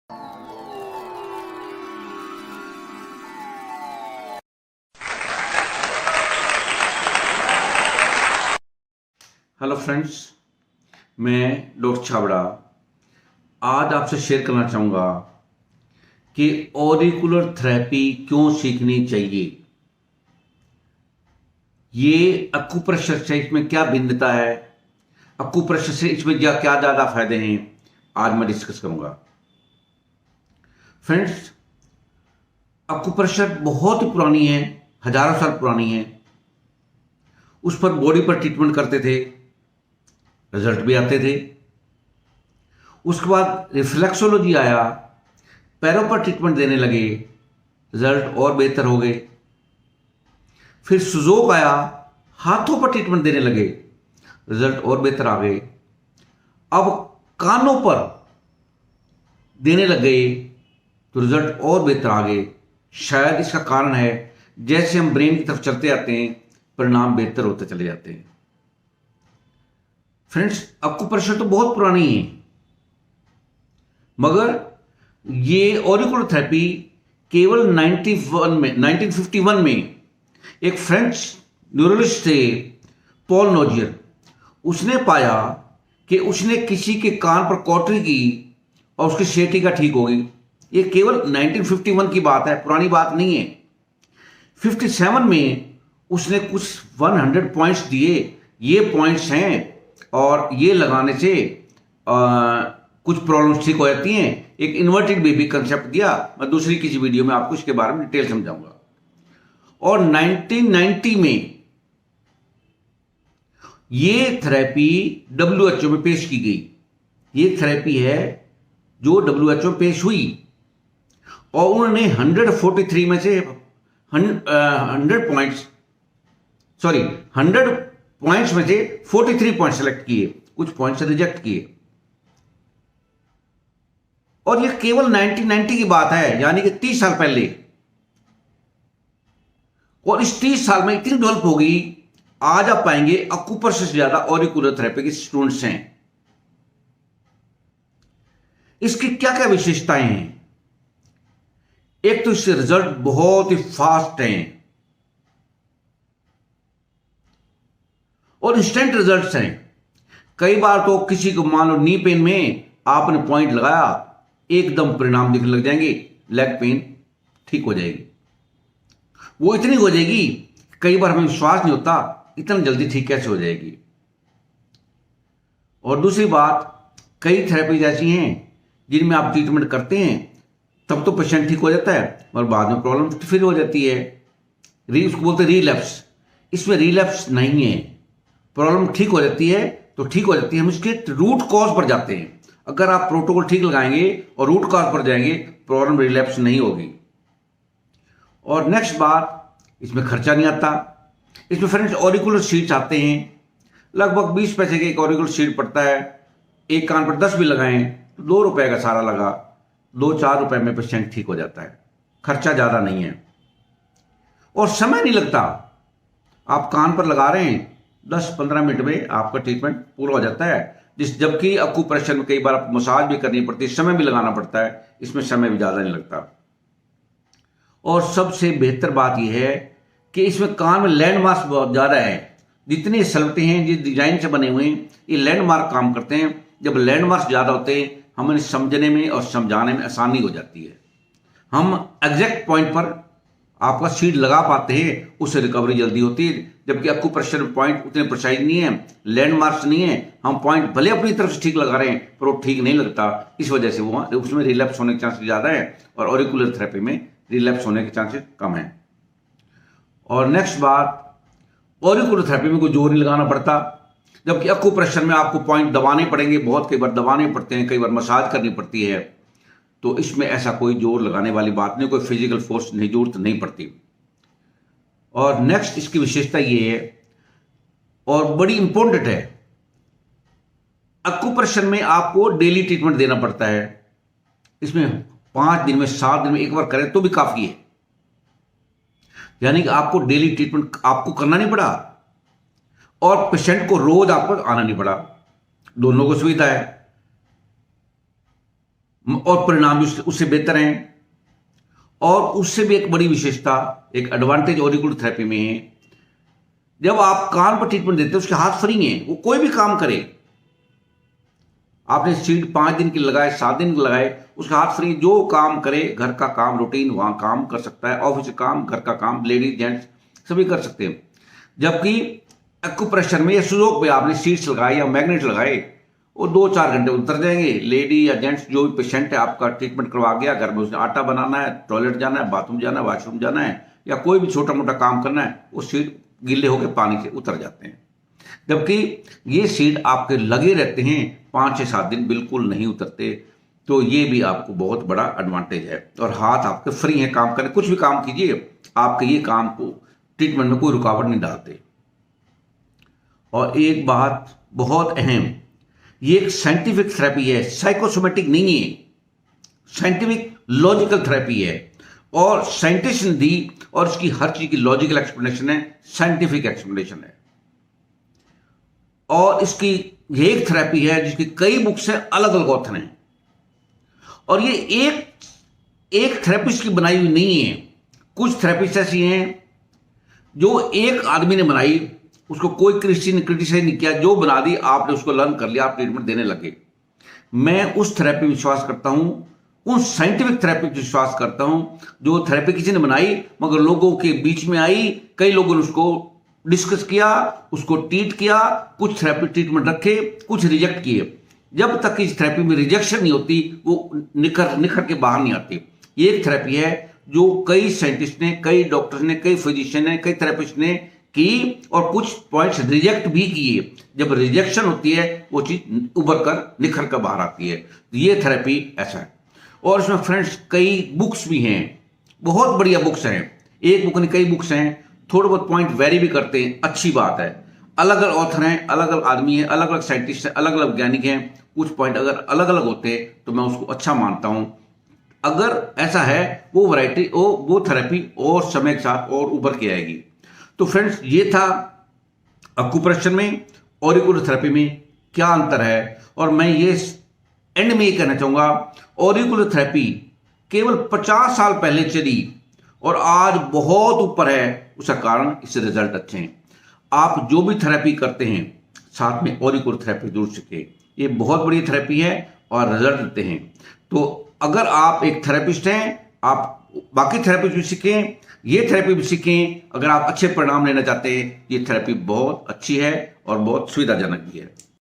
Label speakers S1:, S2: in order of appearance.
S1: Hello friends, मैं doctor Chhabra आज आपसे शेयर करना चाहूँगा कि ऑरिकुलर थेरेपी क्यों सीखनी चाहिए। ये अक्यूप्रेशर से इसमें क्या भिन्नता है, अक्यूप्रेशर से इसमें क्या क्या ज़्यादा फायदे हैं, आज मैं डिस्कस करूँगा। फ्रेंड्स, अक्यूप्रेशर बहुत ही पुरानी है, हजारों साल पुरानी है। उस पर बॉडी पर ट्रीटमेंट करते थे, रिजल्ट भी आते थे। उसके बाद रिफ्लेक्सोलॉजी आया, पैरों पर ट्रीटमेंट देने लगे, रिजल्ट और बेहतर हो गए। फिर सुजोक आया, हाथों पर ट्रीटमेंट देने लगे, रिजल्ट और बेहतर आ गए। अब कानों पर देने लग गए तो रिजल्ट और बेहतर आ गए। शायद इसका कारण है जैसे हम ब्रेन की तरफ चलते जाते हैं, परिणाम बेहतर होते चले जाते हैं। फ्रेंड्स, अक्यूप्रेशर तो बहुत पुरानी है, मगर ये ऑरिकुलर थेरेपी केवल 1951 में एक फ्रेंच न्यूरोलॉजिस्ट थे, पॉल नोजियर। उसने पाया कि उसने किसी के कान पर कॉटरी की और उसकी सेटिका ठीक हो गई। ये केवल 1951 की बात है, पुरानी बात नहीं है। 57 में उसने कुछ 100 पॉइंट्स दिए। ये पॉइंट्स हैं और ये लगाने से कुछ प्रॉब्लम्स ठीक हो जाती हैं। एक इन्वर्टेड बेबी कंसेप्ट दिया, मैं दूसरी किसी वीडियो में आपको इसके बारे में डिटेल समझाऊंगा। और 1990 में ये थेरेपी WHO में पेश की गई। ये थेरेपी है जो WHO में पेश हुई और उन्होंने 143 में से 100 पॉइंट्स में से 43 पॉइंट सेलेक्ट किए, कुछ पॉइंट्स रिजेक्ट किए। और ये केवल 1990 की बात है, यानी कि 30 साल पहले। और इस 30 साल में इतनी डेवलप हो गई, आज आप पाएंगे अक्यूप्रेशर से ज्यादा ऑरिकुलर थेरेपी के स्टूडेंट्स हैं। इसकी क्या क्या विशेषताएं हैं? एक तो इससे रिजल्ट बहुत ही फास्ट हैं और इंस्टेंट रिजल्ट्स हैं। कई बार तो किसी को मान लो नी पेन में आपने पॉइंट लगाया, एकदम परिणाम दिखने लग जाएंगे, लेग पेन ठीक हो जाएगी। वो इतनी हो जाएगी, कई बार हमें विश्वास नहीं होता इतना जल्दी ठीक कैसे हो जाएगी। और दूसरी बात, कई थेरेपीज ऐसी हैं जिनमें आप ट्रीटमेंट करते हैं तब तो पेशेंट ठीक हो जाता है और बाद में प्रॉब्लम फिर हो जाती है। उसको बोलते हैं रिलैप्स। इसमें रिलैप्स नहीं है, प्रॉब्लम ठीक हो जाती है तो ठीक हो जाती है। हम इसके रूट कॉज पर जाते हैं। अगर आप प्रोटोकॉल ठीक लगाएंगे और रूट कॉज पर जाएंगे, प्रॉब्लम रिलैप्स नहीं होगी। और नेक्स्ट बात, इसमें खर्चा नहीं आता। इसमें फ्रेंड्स ऑरिकुलर शीट्स आते हैं, लगभग 20 पैसे के एक ऑरिकुलर शीट पड़ता है। एक कान पर 10 भी लगाएं तो 2 रुपए का सारा लगा, 2-4 रुपए में पेशेंट ठीक हो जाता है। खर्चा ज़्यादा नहीं है और समय नहीं लगता। आप कान पर लगा रहे हैं, 10-15 मिनट में आपका ट्रीटमेंट पूरा हो जाता है। जबकि अक्यूप्रेशर में कई बार आपको मसाज भी करनी पड़ती है, समय भी लगाना पड़ता है। इसमें समय भी ज़्यादा नहीं लगता। और सबसे बेहतर बात यह है कि इसमें कान में लैंडमार्क्स बहुत ज़्यादा है। जितने सलवटे हैं, जिस डिजाइन से बने हुए हैं, ये लैंडमार्क काम करते हैं। जब लैंडमार्क्स ज़्यादा होते हैं, हमें समझने में और समझाने में आसानी हो जाती है। हम एग्जैक्ट पॉइंट पर आपका शीट लगा पाते हैं, उससे रिकवरी जल्दी होती है। जबकि अक्यूप्रेशर में पॉइंट उतने प्रिसाइज नहीं है, लैंडमार्क्स नहीं है। हम पॉइंट भले अपनी तरफ से ठीक लगा रहे हैं पर वो ठीक नहीं लगता। इस वजह से वो उसमें रिलैप्स होने के चांसेस ज़्यादा है और ऑरिकुलर थेरेपी में रिलैप्स होने के चांसेस कम है। और नेक्स्ट बात, ऑरिकुलर थेरेपी में कोई जोर नहीं लगाना पड़ता, जबकि अक्यूप्रेशर में आपको पॉइंट दबाने पड़ेंगे, बहुत कई बार दबाने पड़ते हैं, कई बार मसाज करनी पड़ती है। तो इसमें ऐसा कोई जोर लगाने वाली बात नहीं, कोई फिजिकल फोर्स नहीं, जरूरत नहीं पड़ती। और नेक्स्ट इसकी विशेषता ये है और बड़ी इंपॉर्टेंट है, अक्यूप्रेशर में आपको डेली ट्रीटमेंट देना पड़ता है। इसमें 5 दिन में 7 दिन में एक बार करें तो भी काफी है। यानी कि आपको डेली ट्रीटमेंट आपको करना नहीं पड़ा और पेशेंट को रोज आपको आना नहीं पड़ा, दोनों को सुविधा है। और परिणाम भी उससे बेहतर हैं। और उससे भी एक बड़ी विशेषता, एक एडवांटेज ऑरिकुलर थेरेपी में है, जब आप कान पर ट्रीटमेंट देते हैं उसके हाथ फ्री हैं, वो कोई भी काम करे। आपने सीड 5 दिन की लगाए, 7 दिन की लगाए, उसका हाथ फ्री, जो काम करे, घर का काम रूटीन वहां काम कर सकता है, ऑफिस का काम, घर का काम, लेडीज जेंट्स सभी कर सकते हैं। जबकि एक्यूप्रेशर में या सुजोक पे आपने सीड्स लगाए या मैग्नेट लगाए, वो 2-4 घंटे उतर जाएंगे। लेडी या जेंट्स जो भी पेशेंट है, आपका ट्रीटमेंट करवा गया, घर में उसने आटा बनाना है, टॉयलेट जाना है, बाथरूम जाना है, वॉशरूम जाना है, या कोई भी छोटा मोटा काम करना है, वो सीड गिले होकर पानी से उतर जाते हैं। जबकि ये सीड आपके लगे रहते हैं 5 से 7 दिन, बिल्कुल नहीं उतरते। तो ये भी आपको बहुत बड़ा एडवांटेज है। और हाथ आपके फ्री हैं काम करने, कुछ भी काम कीजिए, आपके ये काम को ट्रीटमेंट में कोई रुकावट नहीं डालते। और एक बात बहुत अहम, ये एक साइंटिफिक थेरेपी है, साइकोसोमेटिक नहीं है, साइंटिफिक लॉजिकल थेरेपी है। और साइंटिस्ट ने दी, और इसकी हर चीज की लॉजिकल एक्सप्लेनेशन है, साइंटिफिक एक्सप्लेनेशन है। और इसकी ये एक थेरेपी है जिसकी कई बुक्स हैं, अलग अलग ऑथर हैं। और ये एक थेरेपिस्ट की बनाई हुई नहीं है। कुछ थेरेपिस्ट ऐसी हैं जो एक आदमी ने बनाई, उसको कोई क्रिटिसाइज नहीं किया, जो बना दी आपने उसको लर्न कर लिया, आप ट्रीटमेंट देने लगे। मैं उस थेरेपी में विश्वास करता हूं, उस साइंटिफिक थेरेपी में विश्वास करता हूं जो थेरेपी किसी ने बनाई, मगर लोगों के बीच में आई, कई लोगों ने उसको डिस्कस किया, उसको ट्रीट किया, कुछ थेरेपी ट्रीटमेंट रखे, कुछ रिजेक्ट किए। जब तक इस थेरेपी में रिजेक्शन नहीं होती, वो निखर के बाहर नहीं आती। ये एक थेरेपी है जो कई साइंटिस्ट ने, कई डॉक्टर्स ने, कई फिजिशियन ने, कई थेरेपिस्ट ने की, और कुछ पॉइंट्स रिजेक्ट भी किए। जब रिजेक्शन होती है, वो चीज उभर कर निखर कर बाहर आती है। ये थेरेपी ऐसा है। और इसमें फ्रेंड्स कई बुक्स भी हैं, बहुत बढ़िया बुक्स हैं। एक बुक नहीं, कई बुक्स हैं। थोड़े बहुत पॉइंट वेरी भी करते हैं, अच्छी बात है। अलग अलग ऑथर हैं, अलग अलग आदमी हैं, अलग अलग साइंटिस्ट हैं, अलग अलग वैज्ञानिक हैं। कुछ पॉइंट अगर अलग अलग होते तो मैं उसको अच्छा मानता हूं। अगर ऐसा है, वो वैरायटी, वो थेरेपी और समय के साथ और उभर के आएगी। तो फ्रेंड्स, ये था एक्यूप्रेशर में, ऑरिकुलर थेरेपी में क्या अंतर है। और मैं ये एंड में ये कहना चाहूंगा, ऑरिकुलर थेरेपी केवल 50 साल पहले चली और आज बहुत ऊपर है। उसका कारण इससे रिजल्ट अच्छे हैं। आप जो भी थेरेपी करते हैं, साथ में ऑरिकुलर थेरेपी जरूर सीखें। ये बहुत बड़ी थेरेपी है और रिजल्ट देते हैं। तो अगर आप एक थेरेपिस्ट हैं, आप बाकी थेरेपी भी सीखें, ये थेरेपी भी सीखें। अगर आप अच्छे परिणाम लेना चाहते हैं, ये थेरेपी बहुत अच्छी है और बहुत सुविधाजनक भी है।